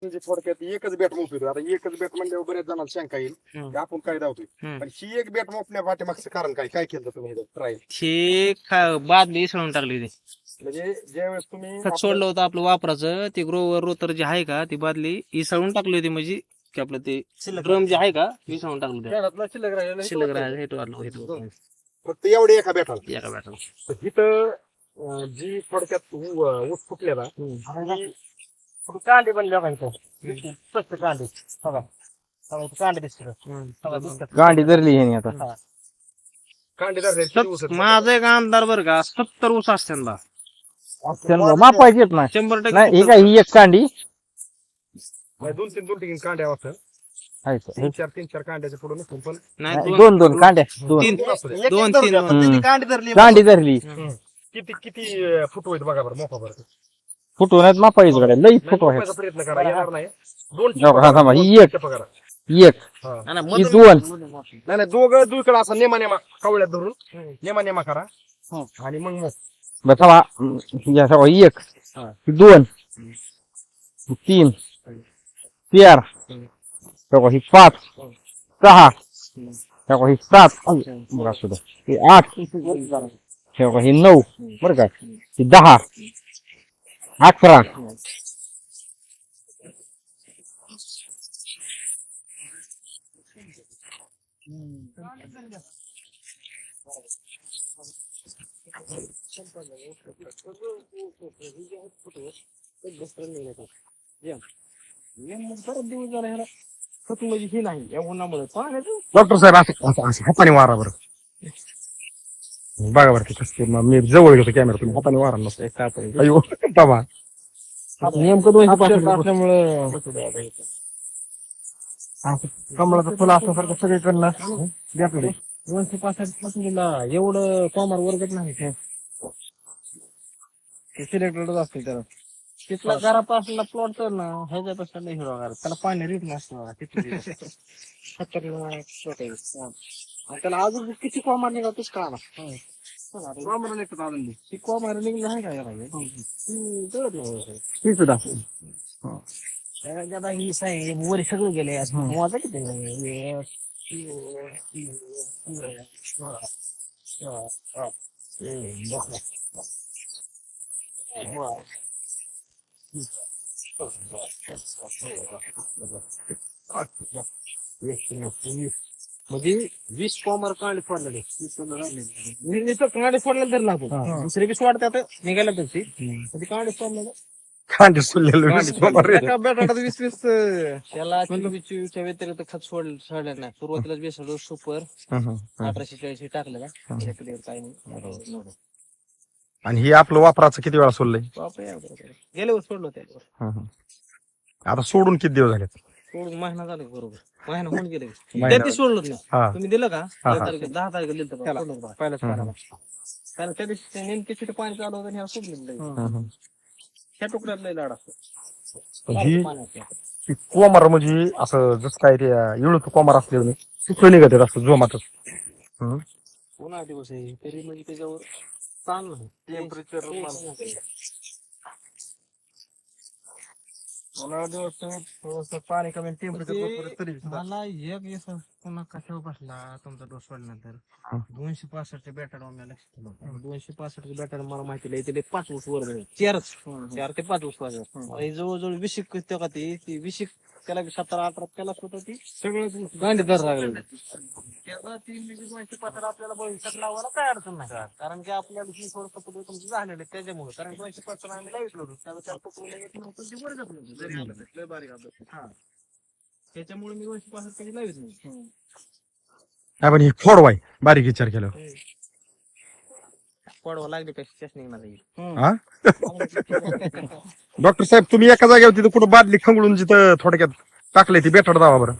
म्हणजे थोडक्यात एकच बॅट मोफतो. आता एकच बॅट म्हणल्यावर बऱ्याच जणांना शंका येईल की आपण काय धावतोय, पण ही एक बॅट मोफण्या पाठीमागचं कारण काय काय केलं तुम्ही ट्रायल? बादली इसळून टाकली होती. म्हणजे ज्यावेळेस तुम्ही खत सोडलं होतं आपलं वापराचं ते ग्रोवर रोतर जे आहे का ती बादली इसळून टाकली होती, म्हणजे की आपलं ते ड्रम जे आहे का इसळून टाकलं होतं. खेळातलं शिल्लक राहिलेलं शिल्लक राहायचं हेट वाढलं फक्त एवढे एका बॅटाला. एका बॅटला. तर इथं जी थोडक्यात ऊस फुटलेला फक्त कांडे बनले पाहिजे. स्वच्छ कांडे बघा, कांडे दिसतात. गांडी धरली ह्याने आता. कांडे धरले. माझा एक अंदाज बरं का 70 ऊस असत्यांना. मापायची येत नाही. 100% नाही ही काय ही एक कांडी दोन तीन कांड्या वाटत. आहे. तीन चार कांड्याच्या पुढे नसून पण नाही दोन कांड्या दोन तीन गांडी धरली. किती किती फुटवायचं बघा बरं, मोफा बरं फुटवण्यात मापायचं कडे लई फुटवा मोफायचा प्रयत्न करा, येणार नाही. दोन ही एक करा. एक ही दोन नाही दोघं दुकडे असं नेमा कवळ्यात धरून नेमा करा आणि मग बसा ही एक ही दोन ही तीन चार ही 5 6 ही 7 बघा सुद्धा ही 8 ही 9 बरं का ही 10 11 हे नाही या उन्हामुळे पाण्याचं डॉक्टर साहेब असं हाताने मारा बरं बघा बरं कसं मी जवळ घेतो कॅमेरा, तुम्ही हाताने मारा नसतं. अयो बाबा नेमकं 265 असल्यामुळं कमळाचं फुलं असल्यासारखं सगळीकडनं आपल्याकडे 265 पासून एवढं कॉमर वर्गत नाही सिलेक्टेडच असते त्याला. तिथला घरापासून प्लॉट तर ना ह्याच्यापेक्षा नाही हिरवा, त्याला पाणी रीत नसतं त्याला अजून किती कॉमर निघातच का कॉमर निघतात अजून ती कॉमर निघली आहे का ही साहेब वर सगळं गेले माझं किती म्हणजे 20 कॉमर कांडे फोडलेले कांडे फोडलेलं धरला आपण दुसरे 20 वाढतात निघायला तशी कांडे फोडलेलं कांडे सोडलेलं बटाटा 20 त्याला 24च्या व्यतिरिक्त खत सोडलं नाही. सुरुवातीलाच बेसळ सुपर 1840 टाकलं का काही नाही. आणि हे आपलं वापराचं किती वेळा सोडलंय? गेले वर्ष सोडलं त्याच्यावर. आता सोडून किती दिवस झाले? सोडून महिना झाला बरोबर, महिना होऊन गेले. त्याची सोडलं नाही तुम्ही दिलं का 10 तारखेला दिलं कारण त्या दिवशी नेमके तिथे पाणी चालू होतं ह्या सोडलं ह्या टुकड्यात लय लाड असतो. कोमार म्हणजे असं जसं काय ते इळूच कोमार असले सुकं निघत असतं जोमातच. उन्हाळा दिवस आहे तरी म्हणजे त्याच्यावर ताण नाही. टेम्परेचर पाणी कमी टेम्परेचर मला एक पुन्हा कशावर बसला तुमचा डोस सोडल्यानंतर 265 बॅटर लक्षात 265 बॅटर मला माहिती नाही ते 5 ऊस वर 4 ते 5 ऊस जवळजवळ 20 का ती 20 त्याला 17-18 त्याला सुद्धा ती सगळं गांडीदार लागलं. त्याला 265 आपल्याला भविष्यात लावायला काय अडचण नाही कारण की आपल्याला ही थोडं पकडून तुमचं झालेलं आहे त्याच्यामुळे कारण 265 आम्ही लावितलो त्याला 4 पकडून बारीक त्याच्यामुळे मी 265 कधी लावित नाही. आपण हे फोडवाय बारीक विचार केला पडवा लागली पेक्षा निघणार डॉक्टर साहेब तुम्ही एका जागेवर तिथं कुठं बादली खंगळून जिथं थोडक्यात टाकले ती बेटाड दावा बरं.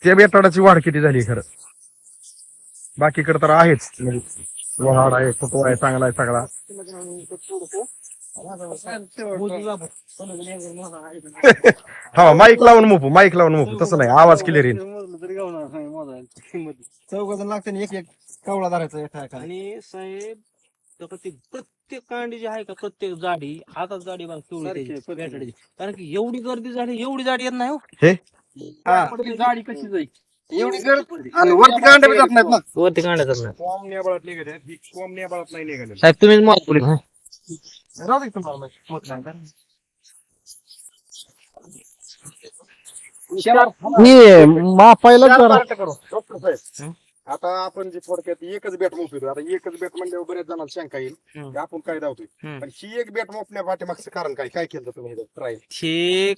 त्या बेटाडाची वाढ किती झाली खरं? बाकीकडे तर आहेच वाढ आहे, फुटवा आहे, चांगला आहे सगळा. हा माईक लावून मोफू तसं नाही, आवाज क्लिअर येईल. चौघ जण लागते एक एक कवळा धरायचा आणि साहेब प्रत्येक कांडी जी आहे का प्रत्येक जाडी हातात जाडी बघ तेवढी सारखी त्याची आहे, बॅटरीची. कारण की एवढी गर्दी झाली एवढी जाडी येत नाही हो. जाडी कशी जाईल एवढी गर्दी आणि वरती कांडे बी जात नाहीत ना वरती कांड्याच नाही. कोंब नेबाळात निघाले ही कोंब नेबाळात नाही निघाले साहेब तुम्हीच मत बोलू. राहू दे तुम्हाला माहिती. मत नाही का? हे मापायला जरा डॉक्टर साहेब आता आपण जे थोडक्यात एकच बॅट मोजतो आता एकच बॅट म्हणल्यावर बऱ्याच जणांना शंका येईल की आपण काय धावतोय पण ही एक बॅट मोजण्या पाठीमागचं कारण काय केलं तुम्ही ट्रायल हे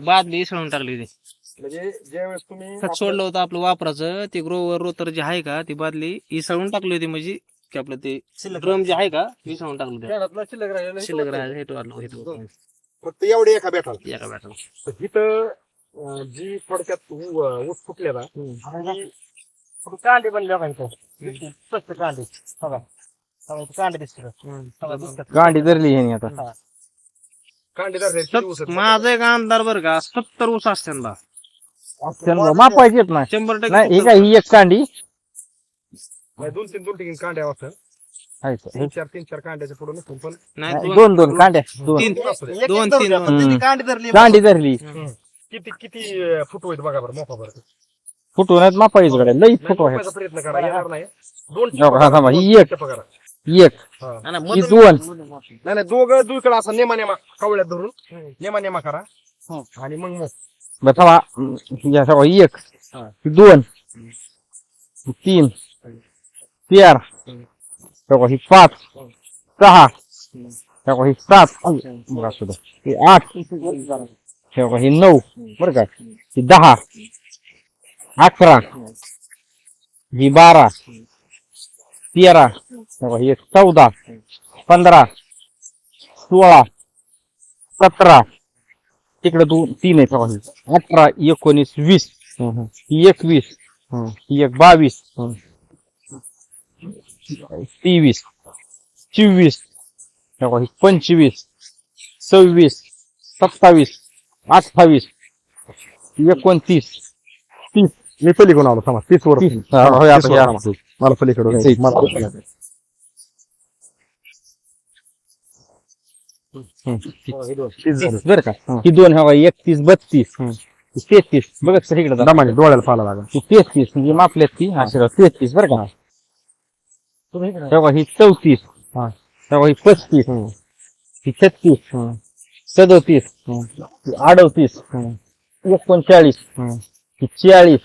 बादली इसळून टाकली होती. म्हणजे ज्यावेळेस तुम्ही खत सोडलं होतं आपलं वापराचं ते ग्रोवर रोतर जे आहे का ती बादली इसळून टाकली होती म्हणजे की आपलं ते ड्रम जे आहे का इसळून टाकलं होतं. खेळातला शिल्लक राहिलेला हे शिल्लक तो राहिलं हे तो आलं, हे तो आलं. फक्त एवढे एका बॅटाला एका बॅटला. तर इथं जी थोडक्यात ऊस फुटलेला आणि कांडे बनले स्वस्त कांडे बघा कांडे दिसतात गांडी धरली ह्यानी आता कांडे धरले माझं एक आमदार बरं का 70 ऊस असते ना. त्यांना मापायची येत नाही 100% नाही हे काय ही एक कांडी दोन तीन कांड्या वाजतात आहे का? तीन चार कांड्याच्या पुढे नसून पण नाही दोन कांड्या दोन दोन गांडी धरली किती फुटवत बघा बरं मोफा बरं फुटवण्यात मापायचं कडे लई फुटवा मोफाचा प्रयत्न करा येणार नाही हा, थांबा, ही एक. पगार एक ही दोन नाही दोघं दुईकडे असा नेमा कवळ्यात धरून नेमा करा आणि मग बरं थांबा या सगळं ही एक ही दोन ही तीन चार सगळं ही 5 6 सगळं ही 7 बघा सुद्धा ही 8 सगळं ही 9 बरं का ही 10 11 ही 12 13 सगळं ही 14 15 16 17 तिकडे 3 आहे सगळं 18 19 20 ही 21 ही 22 23 24 ही 25 26 27 28 29 30 मी पलीकडून आलो थांबा 30 वर मला पलीकडून बरं का ही दोन हवा 31 32 33 बघत सर इकडे दमाने डोळ्याला पाला लागला 33 म्हणजे मापल्यात ती अशी 33 बरं का तेव्हा ही 34 तेव्हा ही 35 ही 36 37 38 39 ही 40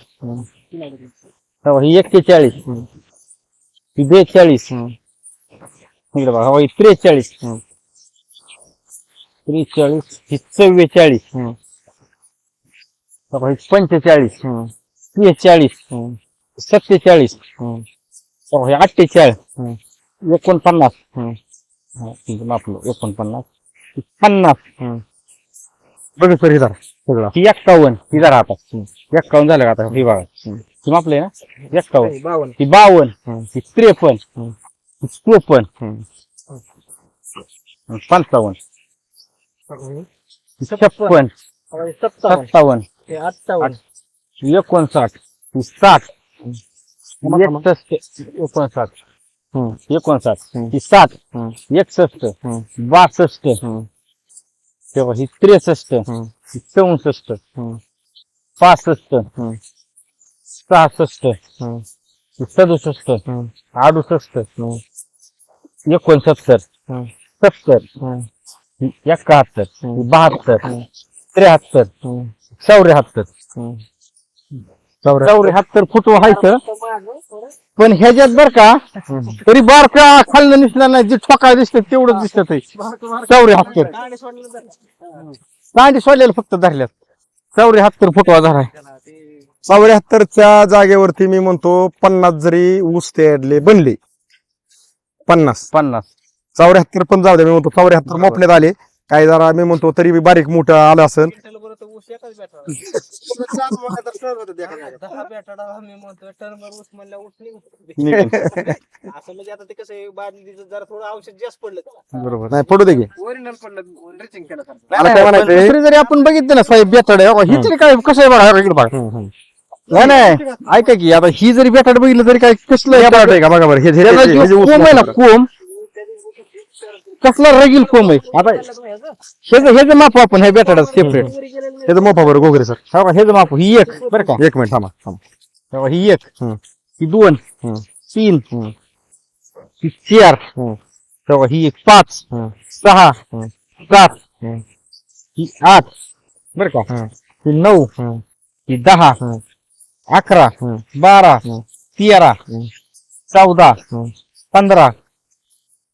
तेव्हा ही 41 ही 42 इकडे बघा ही 43 43 ही 44 तेव्हा ही 45 43 47 तेव्हा ही 48 49 मापलो 49 50 बघ सर ही सगळं ही 51 ही जरा आता 51 झालं का आता ही बघा ही मापले ना 51 ही 52 ही 53 ही 54 55 ही 56 57 ही 58 ही 59 ही 60 59 ही 60 61 62 तेव्हा ही 63 ही 64 65 66 ही 67 68 69 70 ही 71 ही 72 73 74 फुट व्हायचं पण ह्याच्यात बर का तरी बारका खाल्लं दिसला नाही जे ठोका दिसत तेवढंच दिसत 74 कांडी सोडलेलं फक्त धरल्यात 74 फुटवा झालाय 74च्या जागेवरती मी म्हणतो 50 जरी ऊस ते बनले 50 74 पण जाऊ दे मी म्हणतो 74 मोपण्यात आले काही जरा मी म्हणतो तरी बी बारीक मोठं आलं असेल बरोबर नाही पडू दे की मला काय म्हणायचंय दुसरी जरी आपण बघितलं ना साहेब बेताड ही तरी काय कसं आहे बघा इकडे बघा नाही ऐका की आता ही जरी बेताड बघितलं तरी काय कसलं आहे का बघा बरं हे कोंब आहे ना कोंब कसला रगील कोंब आहे आता हेच माप आपण हे बेटाडा सेपरेट हे तर मोफा बरं घोगरे सर हेच माप ही एक बरं का एक मिनिट थांबा थांबा ही एक हम्म. ही दोन हम्म. तीन हम्म. ही चार हम्म. ही एक पाच हम्म. सहा हम्म. सात हम्म. ही आठ बरं का हम्म. ही 9 हम्म. ही 10 हम्म. 11 हम्म. 12 हम्म. 13 हम्म. 14 हम्म. 15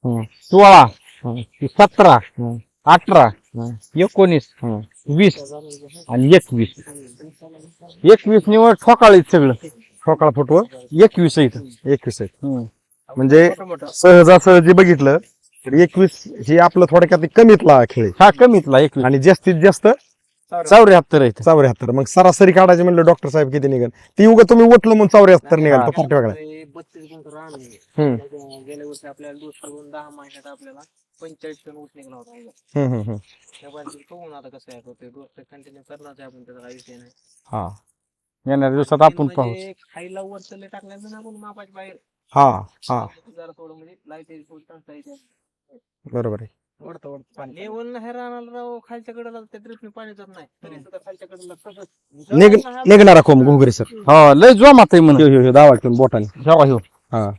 हम्म. 16 हम्म. ही 17 हम्म. 18 हम्म. 19 हम्म. 20 आणि 21 निवड ठोकाळीत सगळं ठोकळा फुटवं 21 आहे इथं. 21 आहे म्हणजे सहजासहजी बघितलं तर 21 ही आपलं थोडक्यात कमीतला खेळ आहे. हा कमीतला 21 आणि जास्तीत जास्त 74 आहे इथं. 74 मग सरासरी काढायची म्हणलं डॉक्टर साहेब किती निघाल ती उगा तुम्ही उठलं म्हणून 74 निघाल तो फार वेगळा 32 गुंठ रान आहे. हम्म. गेल्या वर्षी आपल्याला डोस करून 10 महिन्यात आपल्याला 45 टन ऊस निघाला होता. हम्म. हम्म. हम्म. त्या बाजूला बघून आता कसं आहे ते डोस कंटिन्यू करणार आहे आपण, त्याचा काही विषय नाही. हा येणाऱ्या दिवसात मेन आपण पाहू म्हणजे खायला वरचले टाकल्याचं ना आपण मापाच्या बाहेर हा हा जरा थोडं म्हणजे लाईट टाकता येते. बरोबर आहे लेवल हे राहणार राव, खालच्या कडेला त्या ड्रिपने पाणी जात नाही तरी सुद्धा खालच्या कडेला तसंच निघणारा कोंब घोगरे सर हो लय जोमात आहे म्हणून ह्यो दावा ठेवून बोटाने जेव्हा ह्यो हा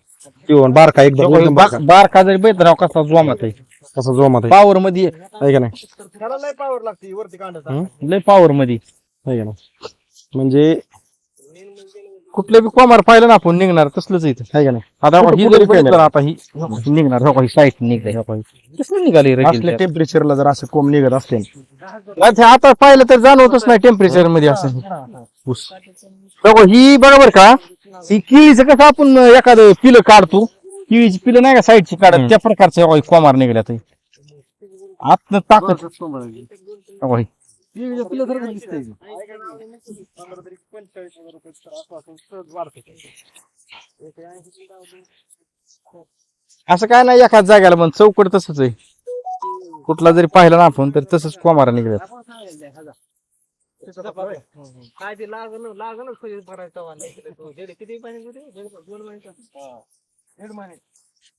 किंवा बारका एकदम बारका बारका जरी बैत राव कसा जोमात आहे कसं जोमात आहे पॉवर मध्ये आहे का नाही त्याला लय पावर लागते वरती कांदा. लय पॉवर मध्ये आहे का नाही म्हणजे कुठले बी कोमार पाहिलं ना आपण निघणार तसलंच इथं आहे का नाही आता कुठं- ही कुठं जरी बी बघितलं ना पेरलं. आता ही निघणार हो का, ही साईट निघते कसलं निघाली रे असल्या टेम्परेचरला जर असे कोंब निघत असते अच्छा, आता पाहिलं तर जाणवतच नाही टेम्परेचर मध्ये असं ऊस. बघा, ही बरोबर का ही केळीचं कसं आपण एखादं पिलं काढतो केळीची पिलं नाही का साईडची काढत त्या प्रकारचं कोमार निघाल्यात आतनं ताकद बघा ही. असं काय नाही एखाद जाग्याला पण चौकट तसंच आहे कुठला जरी पाहिलं ना आपण तर तसंच कोमारा निघाल्यात काय ते लागणच भरायचं किती पाणी 2 महिने